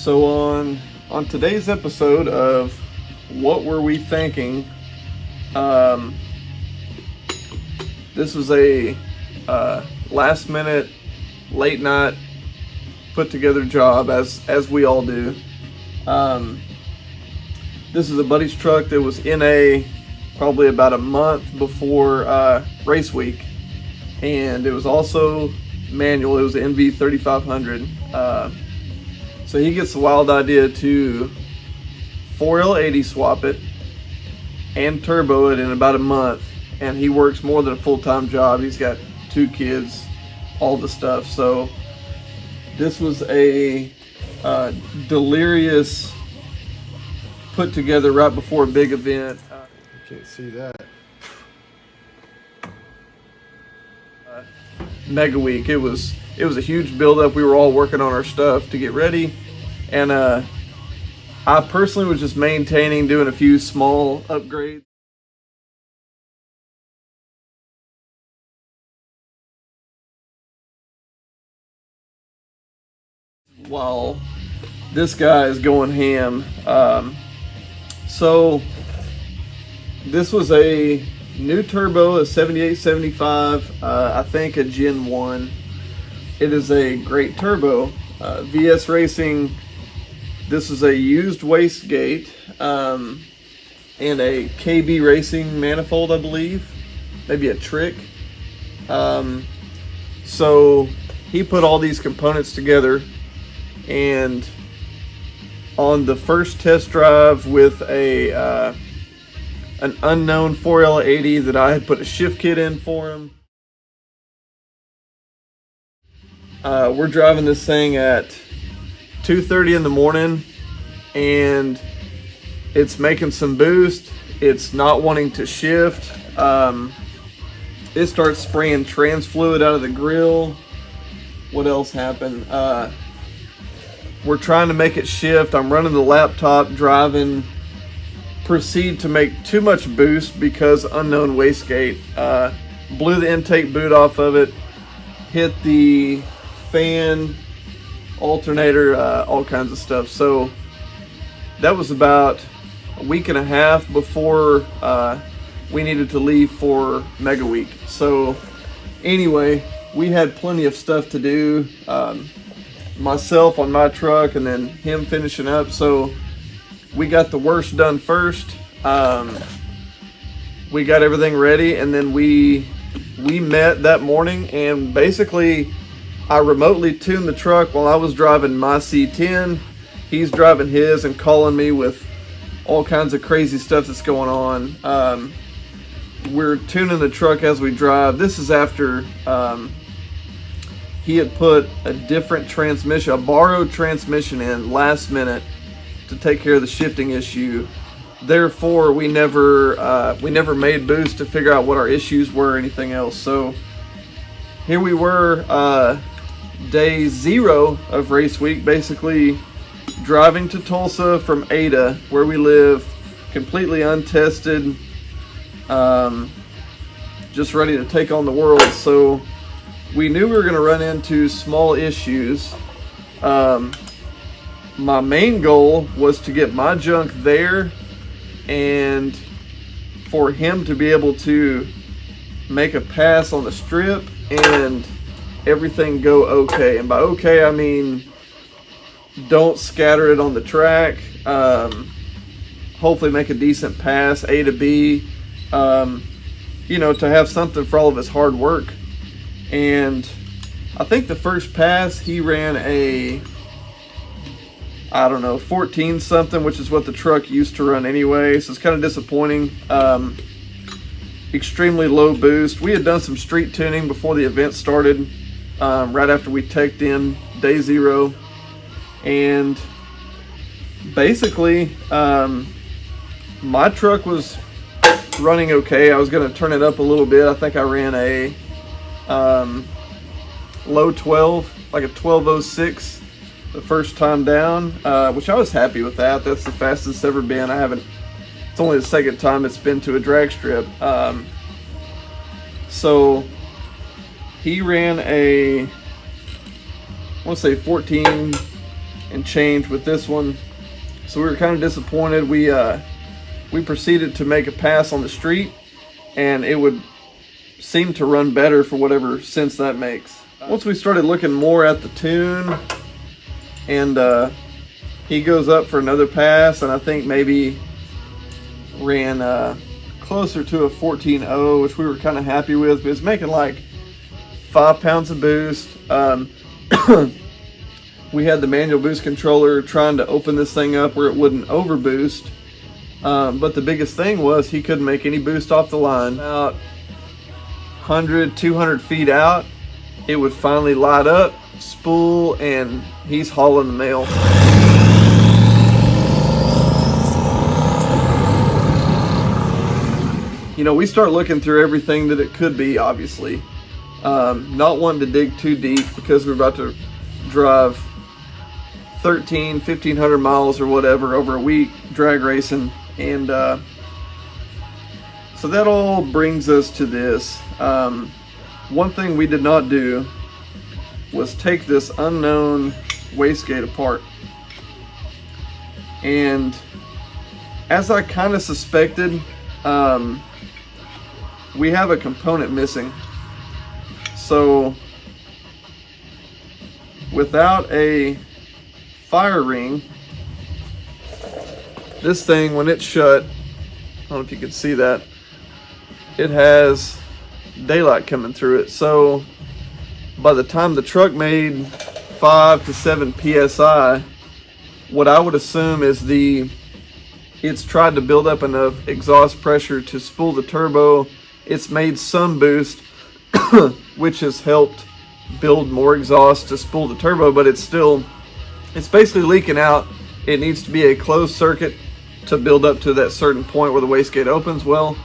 So on today's episode of What Were We Thinking, this was a last minute, late night put together job as we all do. This is a buddy's truck that was NA probably about a month before race week, and it was also manual. It was an NV 3500. So he gets the wild idea to 4L80 swap it and turbo it in about a month, and he works more than a full-time job. He's got 2 kids, all the stuff. So this was a delirious put together right before a big event. You can't see that. MEGAWEEK. It was a huge buildup. We were all working on our stuff to get ready, and I personally was just maintaining, doing a few small upgrades. While this guy is going ham. So this was a new turbo, a 7875, I think a Gen 1. It is a great turbo. VS Racing, this is a used wastegate and a KB Racing manifold, I believe. Maybe a trick. So he put all these components together, and on the first test drive with an unknown 4L80 that I had put a shift kit in for him. We're driving this thing at 2:30 in the morning, and it's making some boost. It's not wanting to shift. It starts spraying trans fluid out of the grill. What else happened? We're trying to make it shift. I'm running the laptop, driving, proceed to make too much boost because unknown wastegate. Blew the intake boot off of it, hit the fan, alternator, all kinds of stuff. So that was about a week and a half before we needed to leave for MEGAWEEK. So anyway, we had plenty of stuff to do. Myself on my truck, and then him finishing up. So we got the worst done first. We got everything ready, and then we met that morning, and basically I remotely tuned the truck while I was driving my C10. He's driving his and calling me with all kinds of crazy stuff that's going on. We're tuning the truck as we drive. This is after he had put a different transmission, a borrowed transmission in last minute to take care of the shifting issue. Therefore, we never made boost to figure out what our issues were or anything else. So here we were, day 0 of race week, basically driving to Tulsa from Ada, where we live, completely untested, just ready to take on the world. So we knew we were going to run into small issues. My main goal was to get my junk there and for him to be able to make a pass on the strip and everything go okay. And by okay, I mean don't scatter it on the track. Hopefully make a decent pass, A to B, to have something for all of his hard work. And I think the first pass he ran a, 14 something, which is what the truck used to run anyway. So it's kind of disappointing. Extremely low boost. We had done some street tuning before the event started, right after we teched in day 0. And basically, my truck was running okay. I was going to turn it up a little bit. I think I ran a low 12, like a 1206 the first time down, which I was happy with that. That's the fastest it's ever been. It's only the second time it's been to a drag strip. So he ran a, I want to say 14 and change with this one. So we were kind of disappointed. We proceeded to make a pass on the street, and it would seem to run better for whatever sense that makes. Once we started looking more at the tune, and he goes up for another pass, and I think maybe ran closer to a 14.0, which we were kind of happy with. But it's making like 5 pounds of boost. We had the manual boost controller trying to open this thing up where it wouldn't overboost. But the biggest thing was he couldn't make any boost off the line. About 100, 200 feet out, it would finally light up, spool, and he's hauling the mail. You know, we start looking through everything that it could be, obviously. Not wanting to dig too deep because we're about to drive 1,500 miles or whatever over a week drag racing. And so that all brings us to this. One thing we did not do was take this unknown wastegate apart. And as I kind of suspected, we have a component missing. So without a fire ring, this thing, when it's shut, I don't know if you can see that, it has daylight coming through it. So by the time the truck made 5 to 7 psi, what I would assume is it's tried to build up enough exhaust pressure to spool the turbo. It's made some boost, which has helped build more exhaust to spool the turbo, but it's basically leaking out. It needs to be a closed circuit to build up to that certain point where the wastegate opens. Well,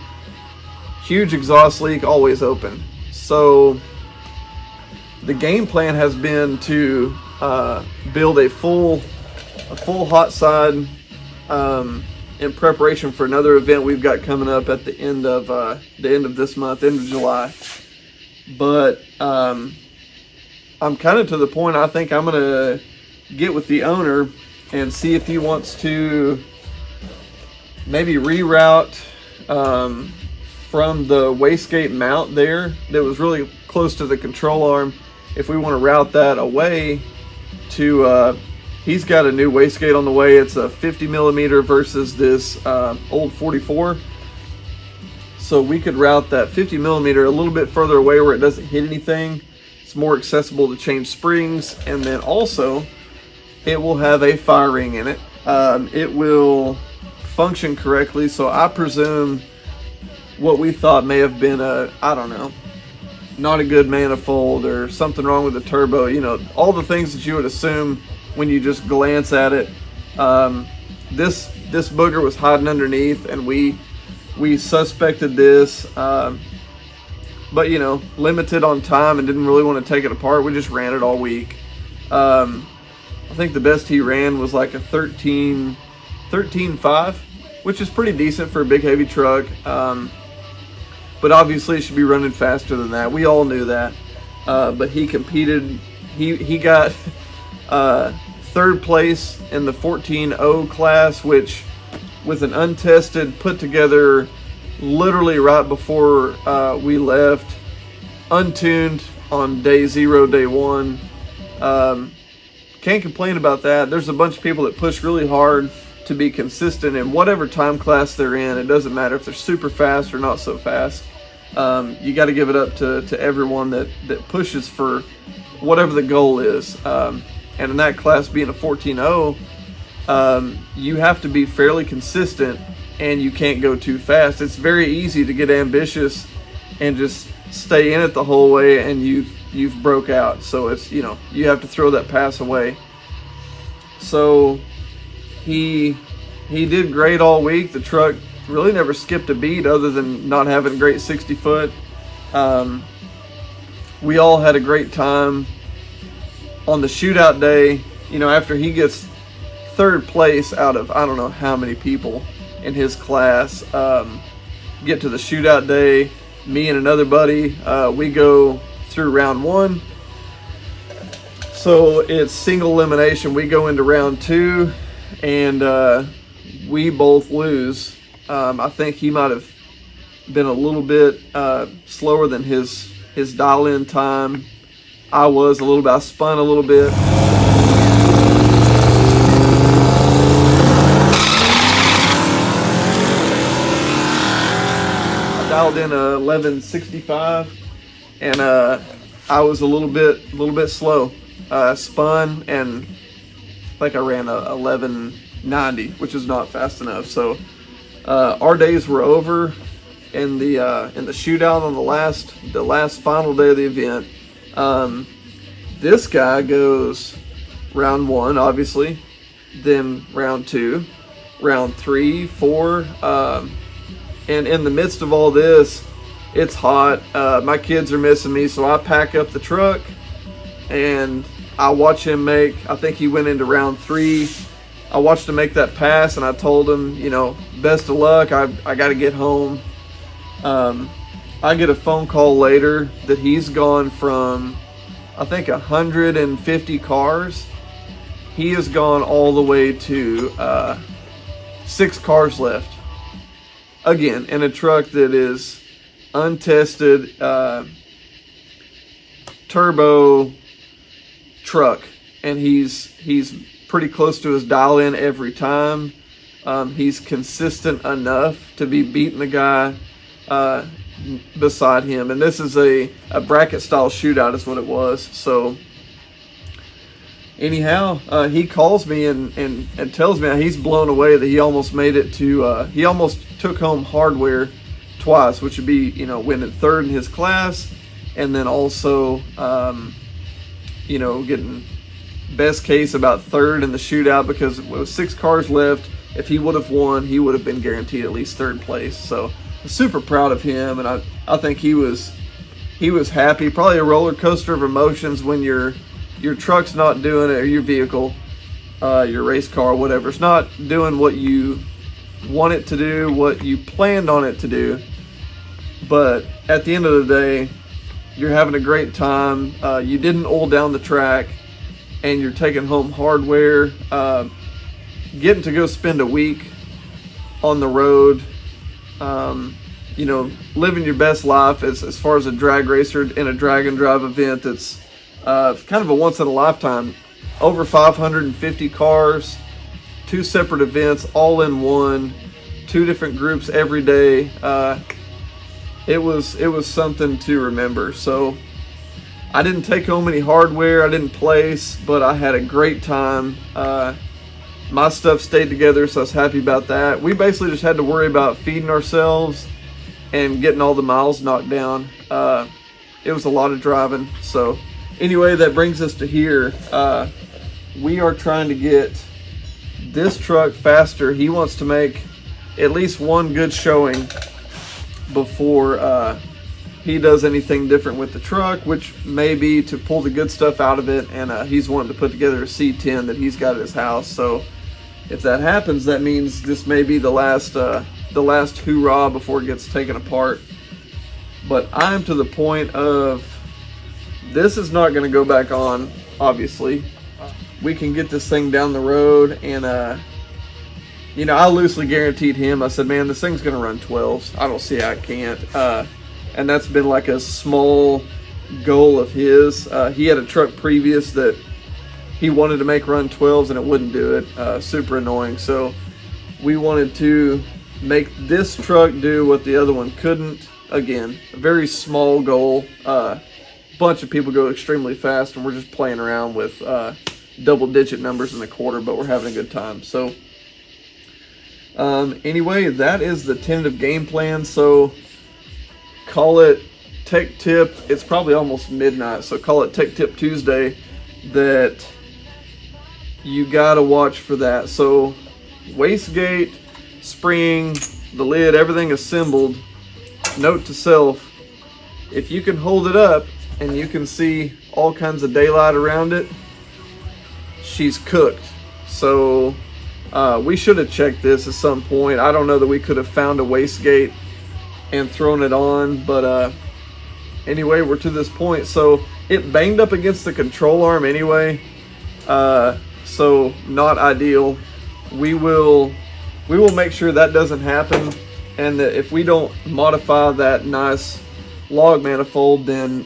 huge exhaust leak, always open. So the game plan has been to build a full hot side in preparation for another event we've got coming up at the end of this month, end of July. But I'm kind of to the point, I think I'm gonna get with the owner and see if he wants to maybe reroute from the wastegate mount there that was really close to the control arm. If we want to route that away to he's got a new wastegate on the way. It's a 50 millimeter versus this old 44. So we could route that 50 millimeter a little bit further away where it doesn't hit anything. It's more accessible to change springs, and then also it will have a fire ring in it. It will function correctly. So I presume what we thought may have been I don't know, not a good manifold or something wrong with the turbo. You know, all the things that you would assume when you just glance at it. This booger was hiding underneath, and we suspected this, but you know, limited on time and didn't really want to take it apart. We just ran it all week. I think the best he ran was like a 13.5, which is pretty decent for a big heavy truck. But obviously it should be running faster than that. We all knew that. But he competed. He got third place in the 14.0 class, which with an untested, put together literally right before we left, untuned on day 0, day 1. Can't complain about that. There's a bunch of people that push really hard to be consistent in whatever time class they're in. It doesn't matter if they're super fast or not so fast. You got to give it up to everyone that pushes for whatever the goal is. And in that class, being a 14.0, you have to be fairly consistent, and you can't go too fast. It's very easy to get ambitious and just stay in it the whole way, and you've broke out. So it's, you know, you have to throw that pass away. So he did great all week. The truck really never skipped a beat other than not having great 60 foot. We all had a great time. On the shootout day, you know, after he gets third place out of I don't know how many people in his class, get to the shootout day, me and another buddy, we go through round 1, So it's single elimination. We go into round 2 and we both lose. I think he might have been a little bit slower than his dial-in time. I was a little bit. I spun a little bit. I dialed in 1165, and I was a little bit slow. Spun, and I think I ran a 1190, which is not fast enough. So our days were over in the shootout on the last final day of the event. This guy goes round 1, obviously, then round 2, round 3, 4, and in the midst of all this, it's hot. My kids are missing me, so I pack up the truck and I watch him make, I think he went into round 3. I watched him make that pass, and I told him, you know, best of luck. I got to get home. I get a phone call later that he's gone from, I think, 150 cars. He has gone all the way to 6 cars left. Again, in a truck that is untested, turbo truck, and he's pretty close to his dial-in every time. He's consistent enough to be beating the guy beside him, and this is a bracket style shootout is what it was. So anyhow, he calls me and tells me he's blown away that he almost made it to he almost took home hardware twice, which would be, you know, winning 3rd in his class, and then also you know, getting best case about 3rd in the shootout, because it was 6 cars left. If he would have won, he would have been guaranteed at least 3rd place. So I'm super proud of him, and I think he was happy. Probably a roller coaster of emotions when your truck's not doing it, or your vehicle, your race car, whatever, it's not doing what you want it to do, what you planned on it to do. But at the end of the day, you're having a great time. You didn't oil down the track, and you're taking home hardware. Getting to go spend a week on the road, you know, living your best life as far as a drag racer in a drag and drive event that's kind of a once in a lifetime. Over 550 cars, 2 separate events, all in one, 2 different groups every day. It was something to remember. So I didn't take home any hardware, I didn't place, but I had a great time. My stuff stayed together, so I was happy about that. We basically just had to worry about feeding ourselves and getting all the miles knocked down. It was a lot of driving. So anyway, that brings us to here. We are trying to get this truck faster. He wants to make at least one good showing before he does anything different with the truck, which may be to pull the good stuff out of it. And he's wanting to put together a C10 that he's got at his house. So if that happens, that means this may be the last hoorah before it gets taken apart. But I'm to the point of, this is not going to go back on, obviously. We can get this thing down the road, and you know, I loosely guaranteed him, I said, man, this thing's going to run 12s. I don't see how it can't. And that's been like a small goal of his. He had a truck previous that he wanted to make run 12s, and it wouldn't do it. Super annoying. So we wanted to make this truck do what the other one couldn't. Again, a very small goal. Bunch of people go extremely fast, and we're just playing around with double-digit numbers in the quarter, but we're having a good time. So anyway, that is the tentative game plan. So call it Tech Tip. It's probably almost midnight, so call it Tech Tip Tuesday. That you gotta watch for that. So wastegate, spring, the lid, everything assembled. Note to self, if you can hold it up and you can see all kinds of daylight around it, she's cooked. So we should have checked this at some point. I don't know that we could have found a wastegate and thrown it on, but anyway, we're to this point. So It banged up against the control arm anyway, so not ideal. We will make sure that doesn't happen, and that if we don't modify that nice log manifold, then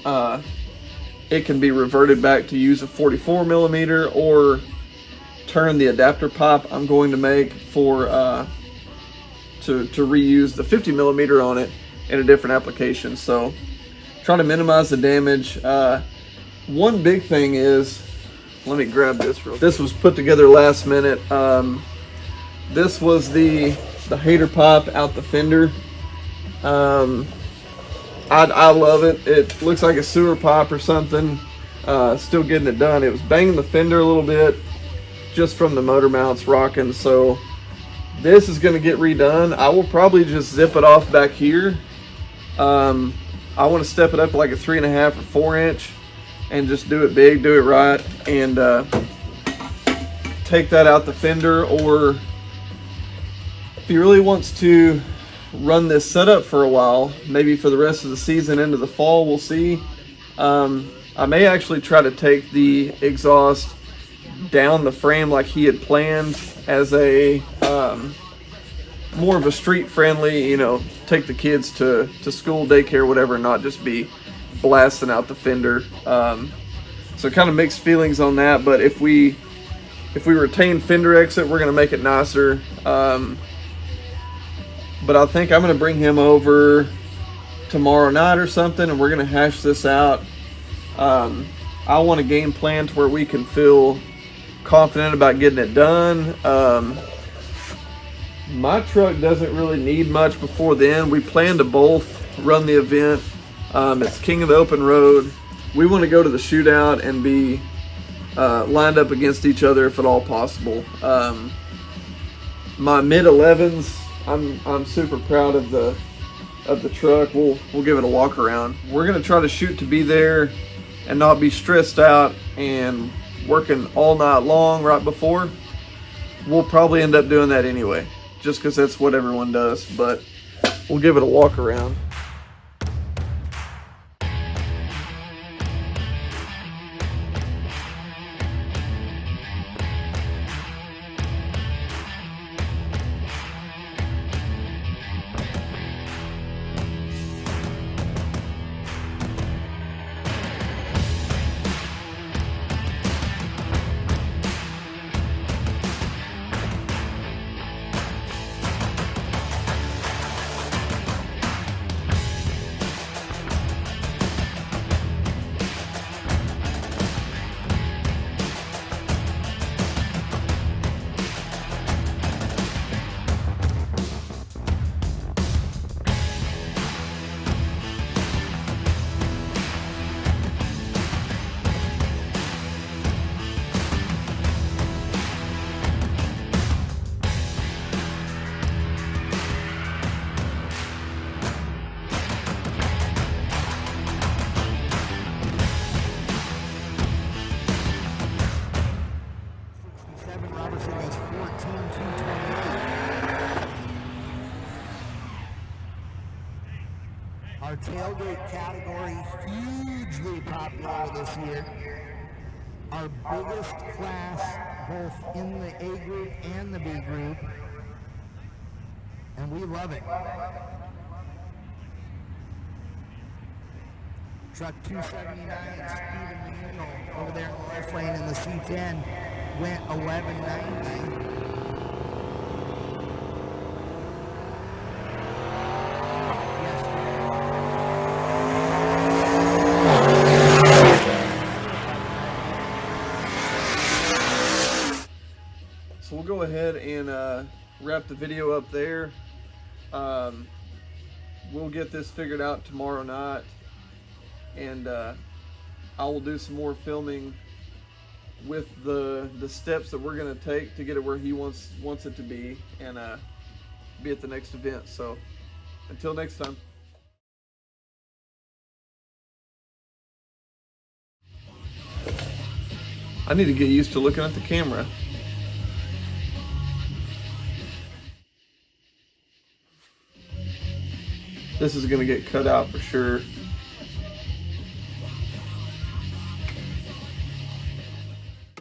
it can be reverted back to use a 44 millimeter or turn the adapter pipe I'm going to make for to reuse the 50 millimeter on it in a different application. So trying to minimize the damage. One big thing is, let me grab this real quick. This was put together last minute. This was the hater pipe out the fender. I love it. It looks like a sewer pipe or something. Still getting it done. It was banging the fender a little bit just from the motor mounts rocking. So this is going to get redone. I will probably just zip it off back here. I want to step it up to like a 3.5 or 4 inch and just do it big, do it right, and take that out the fender. Or if he really wants to run this setup for a while, maybe for the rest of the season into the fall, we'll see. I may actually try to take the exhaust down the frame like he had planned as a more of a street friendly, you know, take the kids to school, daycare, whatever, not just be blasting out the fender. So kind of mixed feelings on that, but if we retain fender exit, we're going to make it nicer. But I think I'm going to bring him over tomorrow night or something, and we're going to hash this out. I want a game plan to where we can feel confident about getting it done. My truck doesn't really need much before then. We plan to both run the event. It's King of the Open Road. We want to go to the shootout and be lined up against each other if at all possible. My mid-11s, I'm super proud of the truck. We'll give it a walk around. We're gonna try to shoot to be there and not be stressed out and working all night long right before. We'll probably end up doing that anyway, just because that's what everyone does, but we'll give it a walk around. Our tailgate category, hugely popular this year. Our biggest class, both in the A group and the B group. And we love it. Truck 279, Steven McNeil, over there in the left lane in the C10, went 1190. So we'll go ahead and wrap the video up there. We'll get this figured out tomorrow night, and I will do some more filming with the steps that we're going to take to get it where he wants it to be, and be at the next event. So until next time. I need to get used to looking at the camera. This is going to get cut out for sure.